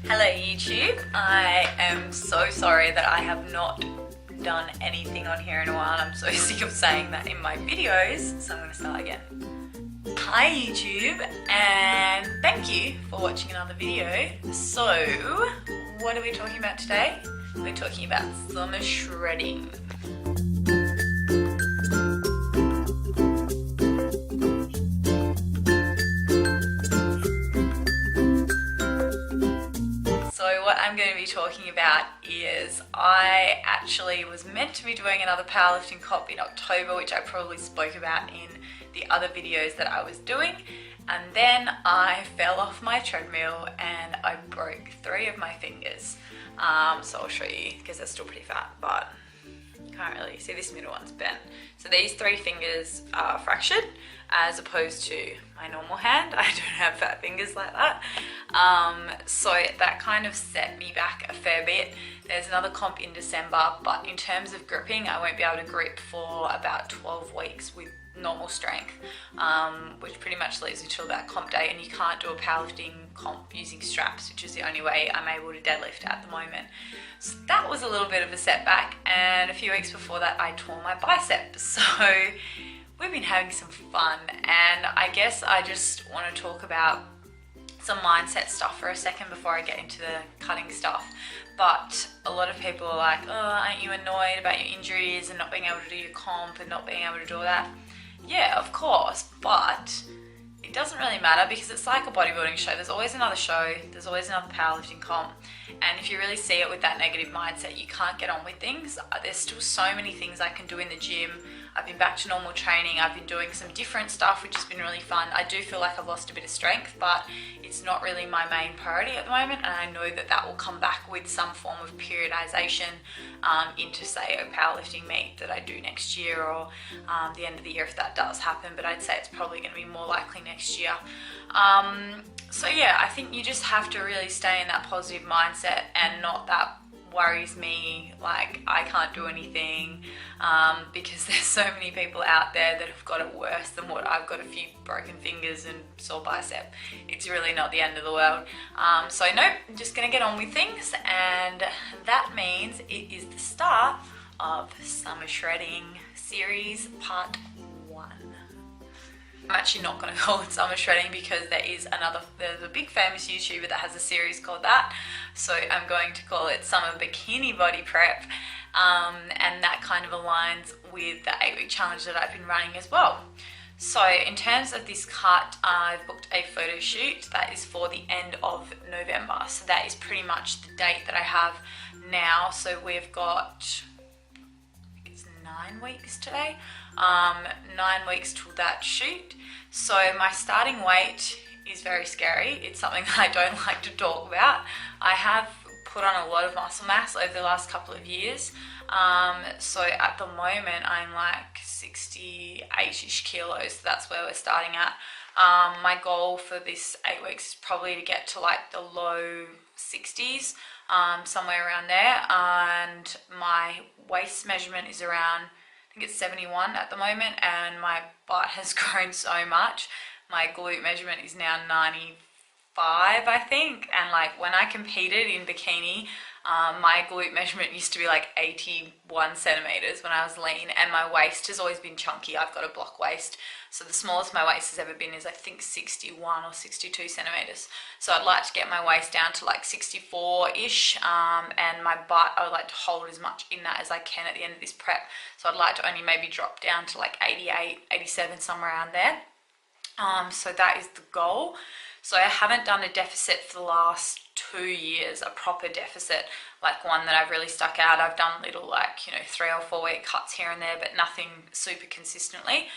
Hello YouTube, I am so sorry that I have not done anything on here in a while. I'm so sick of saying that in my videos, so I'm going to start again. Hi YouTube, and thank you for watching another video. So, what are we talking about today? We're talking about summer shredding. So what I'm going to be talking about is I actually was meant to be doing another powerlifting comp in October, which I probably spoke about in the other videos that I was doing, and then I fell off my treadmill and I broke 3 of my fingers. So I'll show you because they're still pretty fat, but you can't really see. This middle one's bent. So these 3 fingers are fractured as opposed to my normal hand. I don't have fat fingers like that. So that kind of set me back a fair bit. There's another comp in December, but in terms of gripping, I won't be able to grip for about 12 weeks with normal strength, which pretty much leads me to about comp day, and you can't do a powerlifting comp using straps, which is the only way I'm able to deadlift at the moment. So that was a little bit of a setback, and a few weeks before that I tore my bicep. So we've been having some fun, and I guess I just want to talk about some mindset stuff for a second before I get into the cutting stuff. But a lot of people are like, oh, aren't you annoyed about your injuries and not being able to do your comp and not being able to do all that? Yeah, of course, but it doesn't really matter because it's like a bodybuilding show. There's always another show, there's always another powerlifting comp, and if you really see it with that negative mindset, you can't get on with things. There's still so many things I can do in the gym. I've been back to normal training. I've been doing some different stuff, which has been really fun. I do feel like I've lost a bit of strength, but it's not really my main priority at the moment, and I know that that will come back with some form of periodization into, say, a powerlifting meet that I do next year, or the end of the year if that does happen, but I'd say it's probably going to be more likely next year. So yeah, I think you just have to really stay in that positive mindset and not that worries me like I can't do anything, because there's so many people out there that have got it worse than what I've got. A few broken fingers and sore bicep. It's really not the end of the world. So nope, I'm just gonna get on with things, and that means it is the start of Summer Shredding Series Part 1. I'm actually not going to call it Summer Shredding because there's a big famous YouTuber that has a series called that. So I'm going to call it Summer Bikini Body Prep. And that kind of aligns with the 8-week challenge that I've been running as well. So in terms of this cut, I've booked a photo shoot that is for the end of November. So that is pretty much the date that I have now. So we've got, I think it's 9 weeks today. 9 weeks till that shoot. So my starting weight is very scary. It's something that I don't like to talk about. I have put on a lot of muscle mass over the last couple of years. So at the moment I'm like 68-ish kilos. So that's where we're starting at. My goal for this 8 weeks is probably to get to like the low 60s, somewhere around there. And my waist measurement is around, I think it's 71 at the moment, and my butt has grown so much. My glute measurement is now 95, I think, and like when I competed in bikini, my glute measurement used to be like 81 centimeters when I was lean, and my waist has always been chunky. I've got a block waist, so the smallest my waist has ever been is I think 61 or 62 centimeters. So I'd like to get my waist down to like 64-ish, and my butt I would like to hold as much in that as I can at the end of this prep. So I'd like to only maybe drop down to like 88, 87, somewhere around there. So that is the goal. So I haven't done a deficit for the last 2 years, a proper deficit, like one that I've really stuck out. I've done little 3 or 4 week cuts here and there, but nothing super consistently.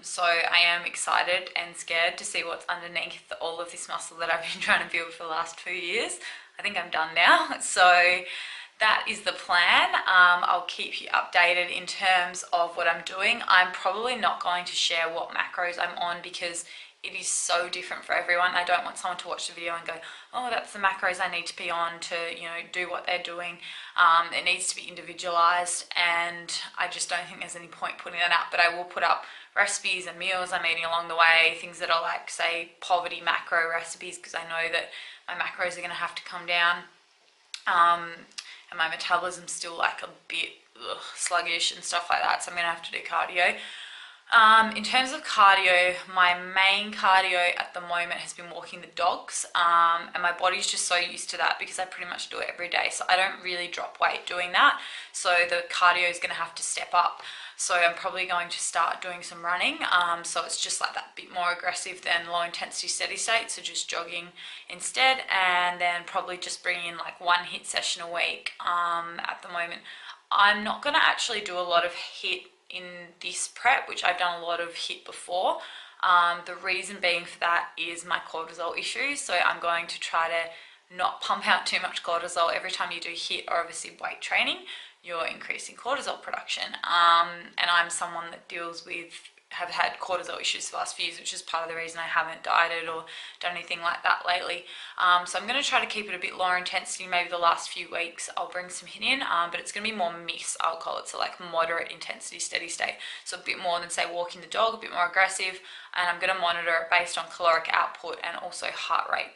So I am excited and scared to see what's underneath all of this muscle that I've been trying to build for the last 2 years. I think I'm done now. So that is the plan. I'll keep you updated in terms of what I'm doing. I'm probably not going to share what macros I'm on because it is so different for everyone. I don't want someone to watch the video and go, oh, that's the macros I need to be on to, do what they're doing. It needs to be individualized, and I just don't think there's any point putting that out. But I will put up recipes and meals I'm eating along the way, things that are like, say, poverty macro recipes, because I know that my macros are going to have to come down, and my metabolism's still like a bit sluggish and stuff like that, so I'm going to have to do cardio. In terms of cardio, my main cardio at the moment has been walking the dogs, and my body's just so used to that because I pretty much do it every day, so I don't really drop weight doing that, so the cardio is going to have to step up. So I'm probably going to start doing some running, so it's just like that bit more aggressive than low intensity steady state, so just jogging instead, and then probably just bringing in like one HIIT session a week. At the moment I'm not going to actually do a lot of HIIT in this prep, which I've done a lot of HIIT before. The reason being for that is my cortisol issues, so I'm going to try to not pump out too much cortisol. Every time you do HIIT or obviously weight training, you're increasing cortisol production, and I'm someone that have had cortisol issues the last few years, which is part of the reason I haven't dieted or done anything like that lately. So I'm going to try to keep it a bit lower intensity. Maybe the last few weeks I'll bring some HIIT in, but it's going to be more MIS, I'll call it, so like moderate intensity steady state, so a bit more than say walking the dog, a bit more aggressive, and I'm going to monitor it based on caloric output and also heart rate,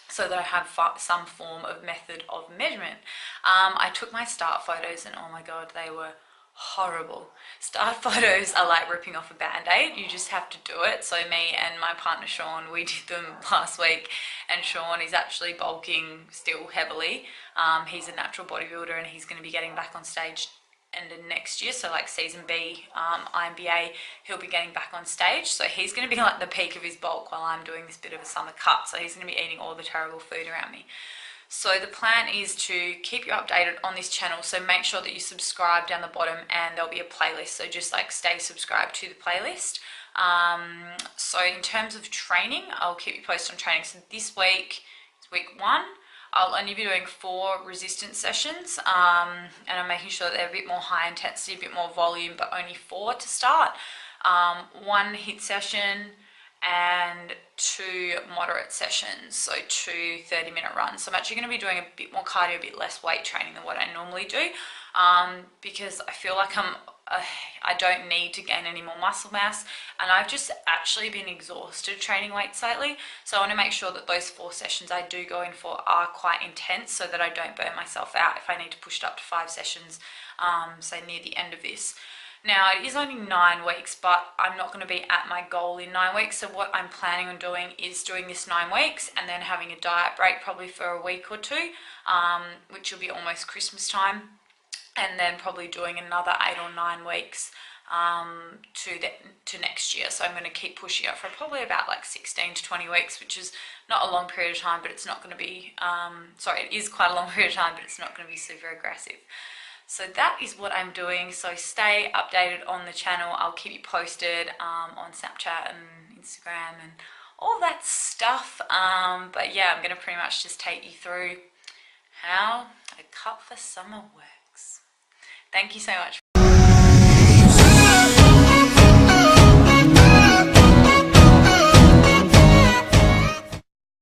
so that I have some form of method of measurement. I took my start photos and oh my god, they were horrible. Start photos are like ripping off a band-aid. You just have to do it. So me and my partner Sean, we did them last week, and Sean is actually bulking still heavily. He's a natural bodybuilder and he's going to be getting back on stage end of next year, so like season B, INBA, he'll be getting back on stage, so he's going to be like the peak of his bulk while I'm doing this bit of a summer cut, so he's going to be eating all the terrible food around me. So the plan is to keep you updated on this channel, so make sure that you subscribe down the bottom and there'll be a playlist, so just like stay subscribed to the playlist. So in terms of training, I'll keep you posted on training. So this week is week 1. I'll only be doing 4 resistance sessions, and I'm making sure that they're a bit more high intensity, a bit more volume, but only 4 to start. 1 HIIT session and 2 moderate sessions, so 2 30-minute runs. So I'm actually going to be doing a bit more cardio, a bit less weight training than what I normally do, because I feel like I don't need to gain any more muscle mass, and I've just actually been exhausted training weights lately, so I want to make sure that those 4 sessions I do go in for are quite intense so that I don't burn myself out if I need to push it up to 5 sessions, say near the end of this. Now it is only 9 weeks, but I'm not going to be at my goal in 9 weeks, so what I'm planning on doing is doing this 9 weeks and then having a diet break probably for a week or 2, which will be almost Christmas time, and then probably doing another 8 or 9 weeks to next year. So I'm going to keep pushing it for probably about like 16 to 20 weeks, which is not a long period of time, but it's not going to be, it is quite a long period of time, but it's not going to be super aggressive. So that is what I'm doing, so stay updated on the channel. I'll keep you posted on Snapchat and Instagram and all that stuff, but yeah, I'm going to pretty much just take you through how a cut for summer works. Thank you so much.